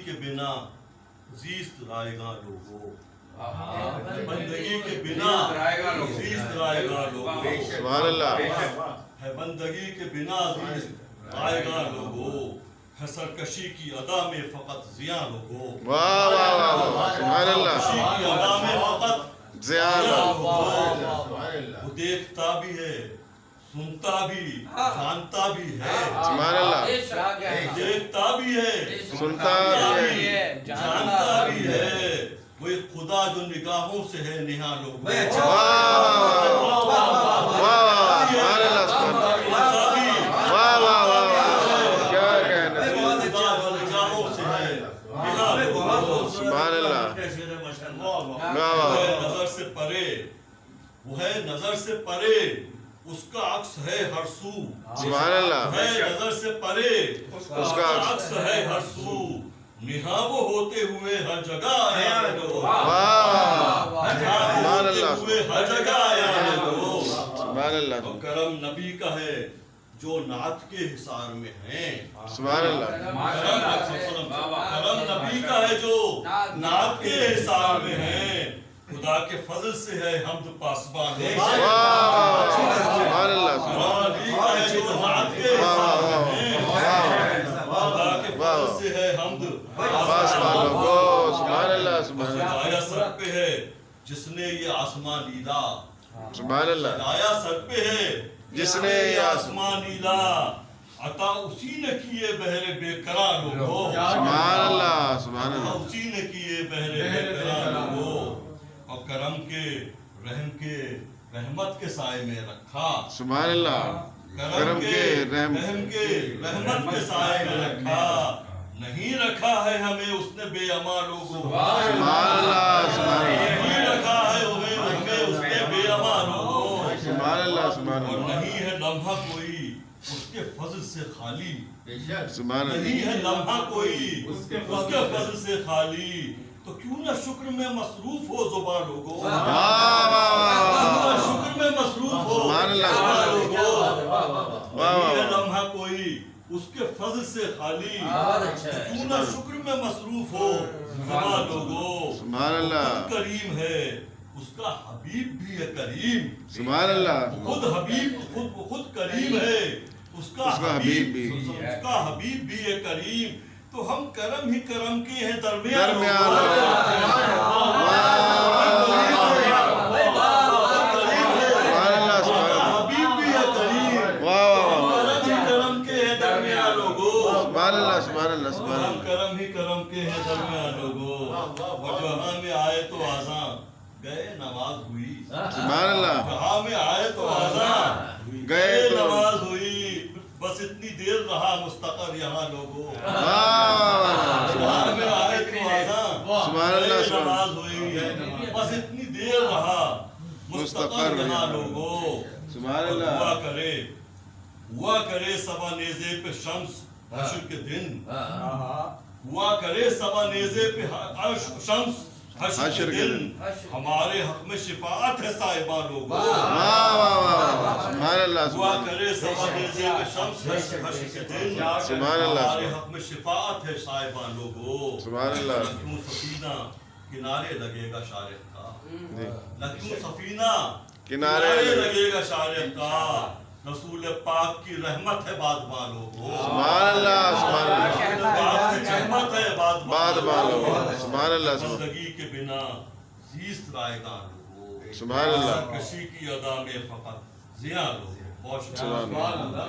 کے بنا زیست رائے گا لوگوں، بندگی کے بنا زیست رائے گا لوگوں، سبحان اللہ، ہے بندگی کے بنا زیست رائے گا لوگوں، ہے سرکشی کی ادا میں فقط زیاں لوگوں، واہ واہ واہ واہ، سبحان اللہ، سرکشی کی ادا میں فقط زیاں لوگوں، وہ دیکھتا بھی ہے، سنتا بھی، جانتا بھی ہے، سبحان اللہ، دیکھتا بھی ہے، سنتا بھی ہے، جانتا بھی ہے، وہ ایک خدا جو نگاہوں سے ہے نہا لوگوں، واہ واہ واہ واہ، سبحان اللہ، سبحان اللہ، واہ واہ واہ واہ، کیا کہنا، خدا جو نگاہوں سے ہے نہا لوگوں، سبحان اللہ، واہ وہ واہ، ہے نظر سے پرے، وہ ہے نظر سے پرے، اس کا عکس ہے ہر سو، سبحان اللہ، ہے نظر سے پرے، اس کا عکس ہے ہر سو، نہا وہ ہوتے ہوئے ہر جگہ آیا لوگوں، واہ، سبحان اللہ، ہوئے ہر جگہ آیا لوگوں، سبحان اللہ، اور کرم نبی کا ہے جو نعت کے حصار میں ہیں، سبحان اللہ، کرم نبی کا ہے جو نعت کے حصار میں ہیں، خدا کے فضل سے ہے حمد پاسبان واہ، سبحان اللہ، کرم نبی کا ہے جو نعت کے حصار میں ہیں، خدا کے فضل سے ہے حمد پاسبان لوگو، سبحان اللہ، سبحان اللہ، سجایا سر پہ ہے جس نے یہ آسمان لیلا، سبحان اللہ، سجایا سر پہ ہے جس نے یہ آسمان لیلا، عطا اسی نے کیے بہرے بے قرار لوگوں، سبحان اللہ، سبحان عطا اللہ، اسی نے کیے بہرے بے قرار لوگوں، اور کرم کے رحم کے رحمت کے سائے میں رکھا، سبحان اللہ، کرم کے رحم کے رحمت کے سائے میں رکھا، نہیں رکھا ہے ہمیں اس نے بے اما لوگوں، سبحان اللہ، سبحان اللہ، نہیں رکھا ہے ہمیں اس نے بے اما لوگوں، سبحان اللہ، سبحان اور اللہ، نہیں ہے لمحہ کوئی اس کے فضل سے خالی، سبحان اللہ، نہیں ہے لمحہ کوئی اس کے فضل سے خالی، تو کیوں نہ شکر میں مصروف ہو زباں لوگوں، واہ واہ کیوں واہ، نہ شکر میں مصروف ہو سبحان اللہ، زباں لوگوں، واہ نہیں ہے واہ، لمحہ کوئی اس کے فضل سے خالی، تو کیوں نہ شکر میں مصروف ہو زباں لوگوں، سبحان اللہ، خود کریم ہے اس کا حبیب بھی ہے کریم، سبحان اللہ، خود حبیب خود کریم ہے اس کا حبیب بھی، اس کا حبیب بھی ہے کریم، تو ہم کرم ہی کرم کے ہیں درمیان درمیان حبیب بھی ہے کریم، واہ واہ واہ، کرم ہی کرم کے ہیں درمیان لوگوں، سبحان اللہ، سبحان اللہ، سبحان ہم اللہ، کرم ہی کرم کے ہیں درمیان لوگوں، اور جہاں میں آئے تو آزاں گئے نماز ہوئی، سبحان اللہ، جہاں میں آئے تو آزاں گئے تو نماز ہوئی، بس اتنی دیر رہا مستقر یہاں لوگوں، واہ واہ واہ، جہاں میں آئے تو آزاں سبحان اللہ، گئے سبحان نماز ہوئی، بس اتنی دیر رہا مستقر یہاں لوگوں، سبحان اور اللہ، ہوا کرے سبا نیزے پہ شمس حشر کے دن، ہوا کرے سبا نیزے پہ شمس حشر کے دن، ہمارے حق میں شفاعت ہے صاحبہ لوگوں، واہ واہ واہ، سبحان اللہ، ہوا سبحان کرے سبا نیزے پہ شمس حشر کے دن، سبحان اللہ، ہمارے حق میں شفاعت ہے صاحبہ لوگوں، سبحان اللہ، لکھوں سفینہ کنارے لگے گا شارق کا، جی، لکھوں سفینہ کنارے لگے گا شارق کا، رسول پاک کی رحمت ہے بادباں لوگوں، سبحان اللہ، سبحان اللہ، پاک کی رحمت ہے باد بالو، سبحان اللہ، سبحان زندگی کے بنا زیست رائے گا لوگوں، سبحان اللہ، سرکشی کی ادا میں فقط زیاں لوگوں، بہت سبحان شکریہ۔ اللہ۔